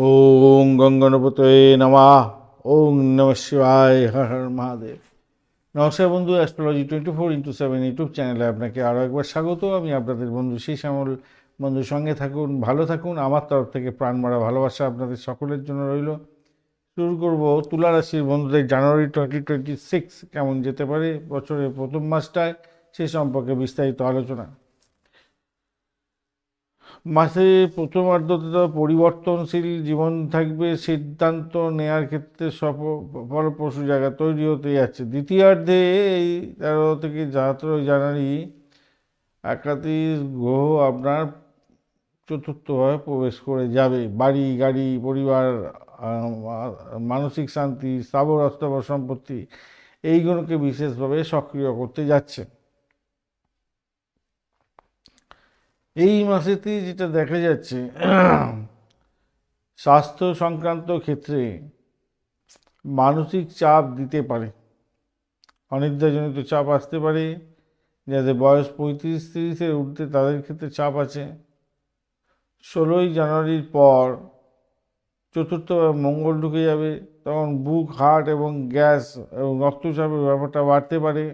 ওং গঙ্গনপতয়ে নমঃ। ওং নমঃ শিবায়, হর হর মহাদেব। নমস্কার বন্ধু, অ্যাস্ট্রোলজি 24x7 ইউটিউব চ্যানেলে আপনাকে আরও একবার স্বাগত। আমি আপনাদের বন্ধু সেই শ্যামল। বন্ধুর সঙ্গে থাকুন, ভালো থাকুন। আমার তরফ থেকে প্রাণ মারা ভালোবাসা আপনাদের সকলের জন্য রইল। শুরু করব তুলা রাশির বন্ধুদের জানুয়ারি 2026 কেমন যেতে পারে বছরের প্রথম মাসটায়, সে সম্পর্কে বিস্তারিত আলোচনা। মাসে প্রথমার্ধতে পরিবর্তনশীল জীবন থাকবে, সিদ্ধান্ত নেয়ার ক্ষেত্রে ফলপ্রসূ জায়গা তৈরি হতে যাচ্ছে। দ্বিতীয়ার্ধে এই 13 থেকে 17 জানুয়ারি একাধিক গ্রহ আপনার চতুর্থভাবে প্রবেশ করে যাবে। বাড়ি, গাড়ি, পরিবার, মানসিক শান্তি, স্থাবর অস্থাবর সম্পত্তি, এইগুলোকে বিশেষভাবে সক্রিয় করতে যাচ্ছে। এই মাসেতে যেটা দেখা যাচ্ছে, স্বাস্থ্য সংক্রান্ত ক্ষেত্রে মানসিক চাপ দিতে পারে, অনিদ্রাজনিত চাপ আসতে পারে। যাদের বয়স 35-30-এর ঊর্ধ্বে তাদের ক্ষেত্রে চাপ আছে। 16ই জানুয়ারির পর চতুর্থ মঙ্গল ঢুকে যাবে, তখন বুক, হার্ট এবং গ্যাস এবং রক্তচাপের ব্যাপারটা বাড়তে পারে।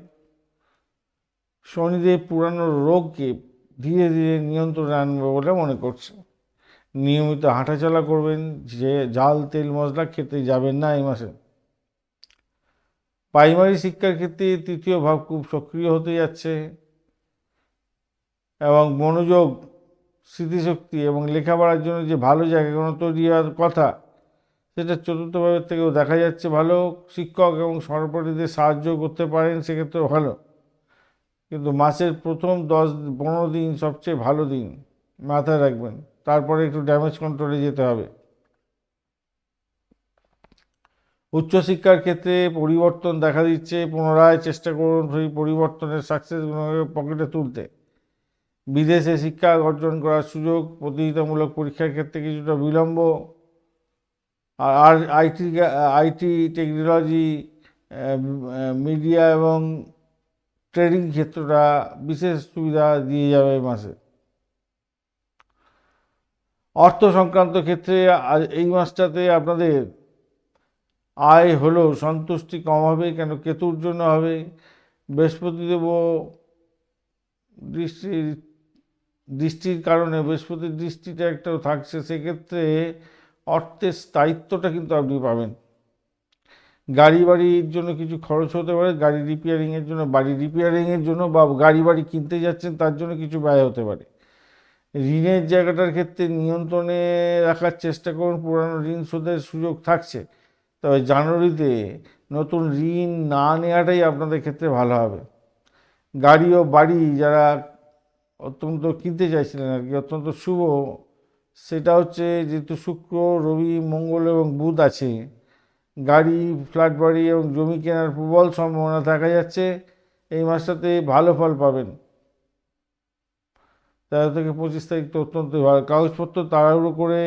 শনিদেব পুরানো রোগকে ধীরে ধীরে নিয়ন্ত্রণে আনবে বলে মনে করছে। নিয়মিত হাঁটাচলা করবেন, যে ঝাল তেল মশলা খেতে যাবেন না এই মাসে। প্রাইমারি শিক্ষার ক্ষেত্রে তৃতীয় ভাব খুব সক্রিয় হতে যাচ্ছে এবং মনোযোগ, স্মৃতিশক্তি এবং লেখাপড়ার জন্য যে ভালো জায়গাগুলো তৈরি হওয়ার কথা, সেটা চতুর্থ ভাবের থেকেও দেখা যাচ্ছে ভালো। শিক্ষক এবং সহপাঠীদের সাহায্য করতে পারেন, সেক্ষেত্রেও ভালো। কিন্তু মাসের প্রথম 10-15 দিন সবচেয়ে ভালো দিন, মাথায় রাখবেন। তারপরে একটু ড্যামেজ কন্ট্রোলে যেতে হবে। উচ্চশিক্ষার ক্ষেত্রে পরিবর্তন দেখা দিচ্ছে, পুনরায় চেষ্টা করুন সেই পরিবর্তনের সাকসেসগুলোকে পকেটে তুলতে। বিদেশে শিক্ষা অর্জন করার সুযোগ, প্রতিযোগিতামূলক পরীক্ষার ক্ষেত্রে কিছুটা বিলম্ব, আর আইটি টেকনোলজি, মিডিয়া এবং ট্রেডিং ক্ষেত্রটা বিশেষ সুবিধা দিয়ে যাবে এই মাসে। অর্থ সংক্রান্ত ক্ষেত্রে এই মাসটাতে আপনাদের আয় হলেও সন্তুষ্টি কম হবে, কেন কেতুর জন্য হবে। বৃহস্পতিদেব দৃষ্টির কারণে, বৃহস্পতির দৃষ্টিটা একটাও থাকছে, সেক্ষেত্রে অর্থের স্থায়িত্বটা কিন্তু আপনি পাবেন। গাড়ি বাড়ির জন্য কিছু খরচ হতে পারে, গাড়ি রিপেয়ারিংয়ের জন্য, বাড়ি রিপেয়ারিংয়ের জন্য, বা গাড়ি বাড়ি কিনতে যাচ্ছেন তার জন্য কিছু ব্যয় হতে পারে। ঋণের জায়গাটার ক্ষেত্রে নিয়ন্ত্রণে রাখার চেষ্টা করুন, পুরানো ঋণ শোধের সুযোগ থাকছে। তবে জানুয়ারিতে নতুন ঋণ না নেওয়াটাই আপনাদের ক্ষেত্রে ভালো হবে। গাড়ি ও বাড়ি যারা অত্যন্ত কিনতে চাইছিলেন আর কি, অত্যন্ত শুভ, সেটা হচ্ছে যেহেতু শুক্র, রবি, মঙ্গল এবং বুধ আছে, গাড়ি, ফ্ল্যাট বাড়ি এবং জমি কেনার প্রবল সম্ভাবনা দেখা যাচ্ছে। এই মাসটাতে ভালো ফল পাবেন। 13 থেকে 25 তারিখ তো অত্যন্ত ভালো। কাগজপত্র তাড়াহুড়ো করে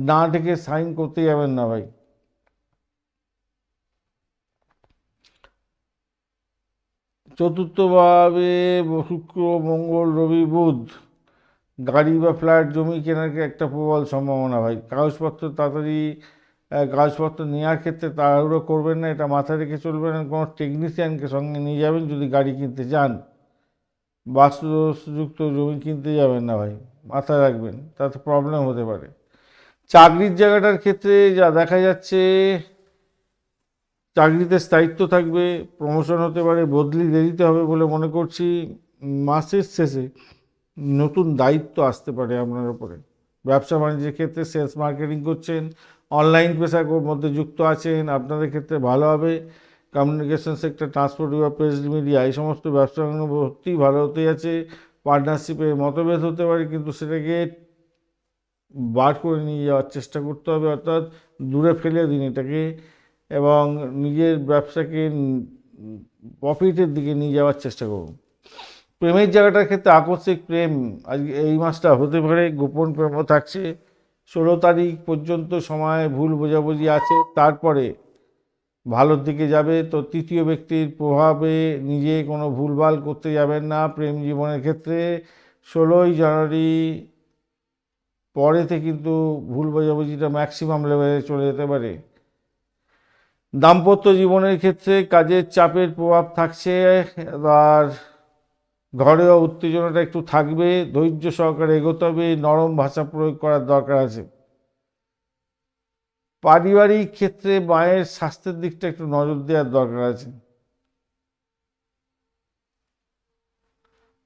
না ডেকে সাইন করতে যাবেন না ভাই। চতুর্থভাবে শুক্র, মঙ্গল, রবি, বুধ, গাড়ি বা ফ্ল্যাট, জমি কেনার একটা প্রবল সম্ভাবনা ভাই। কাগজপত্র নেওয়ার ক্ষেত্রে তাড়াহুড়ো করবেন না, এটা মাথায় রেখে চলবেন। কোনো টেকনিশিয়ানকে সঙ্গে নিয়ে যাবেন যদি গাড়ি কিনতে চান। বাস্তুযুক্ত জমি কিনতে যাবেন না ভাই, মাথায় রাখবেন, তাতে প্রবলেম হতে পারে। চাকরির জায়গাটার ক্ষেত্রে যা দেখা যাচ্ছে, চাকরিতে স্থায়িত্ব থাকবে, প্রমোশন হতে পারে, বদলি দেরিতে হবে বলে মনে করছি। মাসের শেষে নতুন দায়িত্ব আসতে পারে আপনার উপরে। ব্যবসা বাণিজ্যের ক্ষেত্রে সেলস মার্কেটিং করছেন, অনলাইন পেশার মধ্যে যুক্ত আছেন, আপনাদের ক্ষেত্রে ভালো হবে। কমিউনিকেশন সেক্টর, ট্রান্সপোর্ট বা প্রেস মিডিয়া, এই সমস্ত ব্যবসাগুলো ভর্তি ভালো হতে আছে। পার্টনারশিপে মতভেদ হতে পারে, কিন্তু সেটাকে বার করে নিয়ে যাওয়ার চেষ্টা করতে হবে, অর্থাৎ দূরে ফেলে দিন এটাকে, এবং নিজের ব্যবসাকে প্রফিটের দিকে নিয়ে যাওয়ার চেষ্টা করুন। প্রেমের জায়গাটার ক্ষেত্রে আকস্মিক প্রেম আজকে এই মাসটা হতে পারে, গোপন প্রেমও থাকছে। 16 তারিখ পর্যন্ত সময় ভুল বোঝাবুঝি আছে, তারপরে ভালোর দিকে যাবে। তো তৃতীয় ব্যক্তির প্রভাবে নিজে কোনো ভুলভাল করতে যাবেন না প্রেম জীবনের ক্ষেত্রে। 16ই জানুয়ারি পরেতে কিন্তু ভুল বোঝাবুঝিটা ম্যাক্সিমাম লেভেলে চলে যেতে পারে। দাম্পত্য জীবনের ক্ষেত্রে কাজের চাপের প্রভাব থাকছে, আর ঘরেও উত্তেজনাটা একটু থাকবে, ধৈর্য সহকারে এগোতে হবে, নরম ভাষা প্রয়োগ করার দরকার আছে। পারিবারিক ক্ষেত্রে মায়ের স্বাস্থ্যের দিকটা একটু নজর দেওয়ার দরকার আছে,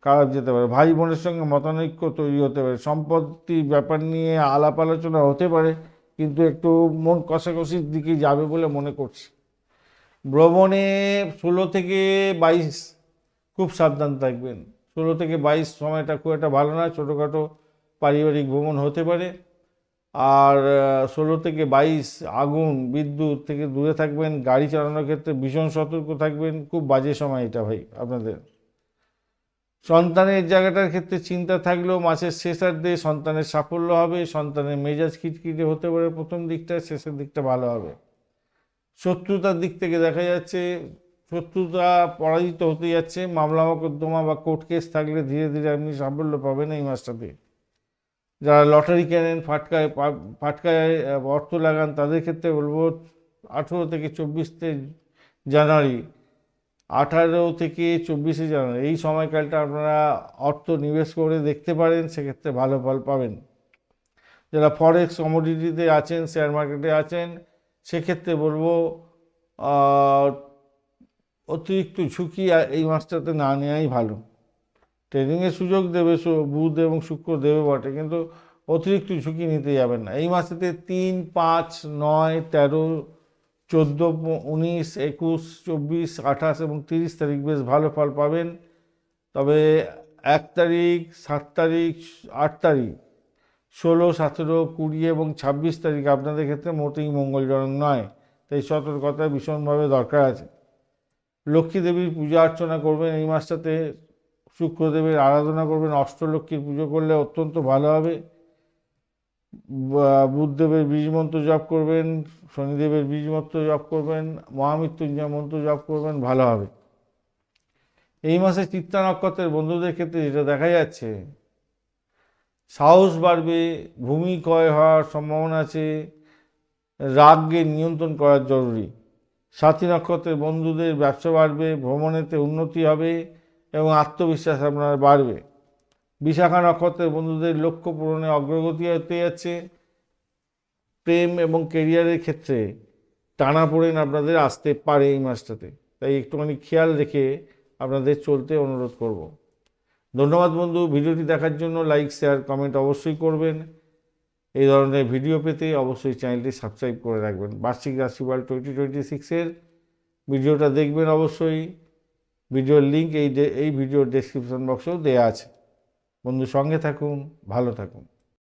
খারাপ যেতে পারে। ভাই বোনের সঙ্গে মতানৈক্য তৈরি হতে পারে, সম্পত্তির ব্যাপার নিয়ে আলাপ আলোচনা হতে পারে, কিন্তু একটু মন কষাকষির দিকে যাবে বলে মনে করছি। ভ্রমণে 16 থেকে 22 খুব সাবধান থাকবেন। 16 থেকে 22 সময়টা খুব একটা ভালো না, ছোটোখাটো পারিবারিক ভ্রমণ হতে পারে। আর 16 থেকে 22 আগুন বিদ্যুৎ থেকে দূরে থাকবেন, গাড়ি চালানোর ক্ষেত্রে ভীষণ সতর্ক থাকবেন, খুব বাজে সময় এটা ভাই আপনাদের। সন্তানের জায়গাটার ক্ষেত্রে চিন্তা থাকলেও মাসের শেষার্ধে সন্তানের সাফল্য হবে, সন্তানের মেজাজ খিটখিটে হতে পারে প্রথম দিকটা, শেষের দিকটা ভালো হবে। শত্রুতার দিক থেকে দেখা যাচ্ছে শত্রুতা পরাজিত হতে যাচ্ছে, মামলা মোকদ্দমা বা কোর্ট কেস থাকলে ধীরে ধীরে আপনি সাফল্য পাবেন এই মাসটাতে। যারা লটারি কেনেন, ফাটকায় অর্থ লাগান, তাদের ক্ষেত্রে বলবো 18 থেকে 24 জানুয়ারি, 18 থেকে 24 জানুয়ারি এই সময়কালটা আপনারা অর্থ নিবেশ করে দেখতে পারেন, সেক্ষেত্রে ভালো ফল পাবেন। যারা ফরেক্স কমোডিটিতে আছেন, শেয়ার মার্কেটে আছেন, সেক্ষেত্রে বলবো অতিরিক্ত ঝুঁকি এই মাসটাতে না নেওয়াই ভালো। ট্রেডিংয়ের সুযোগ দেবে বুধ এবং শুক্র দেবে বটে, কিন্তু অতিরিক্ত ঝুঁকি নিতে যাবেন না। এই মাসেতে 3, 5, 9, 13, 14, 19, 21, 24, 28 এবং 30 তারিখ বেশ ভালো ফল পাবেন। তবে 1 তারিখ, 7 তারিখ, 8 তারিখ, 16, 17, 20 এবং 26 তারিখ আপনাদের ক্ষেত্রে মোটেই মঙ্গলজনক নয়, তাই সতর্কতা ভীষণভাবে দরকার আছে। লক্ষ্মী দেবীর পূজা অর্চনা করবেন এই মাসটাতে, শুক্রদেবের আরাধনা করবেন, অষ্টলক্ষ্মীর পুজো করলে অত্যন্ত ভালো হবে। বুধদেবের বীজ মন্ত্র জপ করবেন, শনিদেবের বীজ মন্ত্র জপ করবেন, মহামৃত্যুঞ্জয় মন্ত্র জপ করবেন, ভালো হবে। এই মাসে চিত্তা নক্ষত্রের বন্ধুদের ক্ষেত্রে যেটা দেখা যাচ্ছে, সাহস বাড়বে, ভূমি ক্ষয় হওয়ার সম্ভাবনা আছে, রাগকে নিয়ন্ত্রণ করা জরুরি। সাথী নক্ষত্রের বন্ধুদের ব্যবসা বাড়বে, ভ্রমণেতে উন্নতি হবে এবং আত্মবিশ্বাস আপনার বাড়বে। বিশাখা নক্ষত্রের বন্ধুদের লক্ষ্য পূরণে অগ্রগতি হতে যাচ্ছে। প্রেম এবং কেরিয়ারের ক্ষেত্রে টানাপোড়েন আপনাদের আসতে পারে এই মাসটাতে, তাই একটুখানি খেয়াল রেখে আপনাদের চলতে অনুরোধ করব। ধন্যবাদ বন্ধু, ভিডিওটি দেখার জন্য লাইক, শেয়ার, কমেন্ট অবশ্যই করবেন। এই ধরনের ভিডিও পেতে অবশ্যই চ্যানেলটি সাবস্ক্রাইব করে রাখবেন। বার্ষিক রাশিফল 2026-এর ভিডিওটা দেখবেন অবশ্যই। ভিডিওর লিঙ্ক এই ভিডিওর ডেসক্রিপশন বক্সেও দেওয়া আছে। বন্ধু সঙ্গে থাকুন, ভালো থাকুন।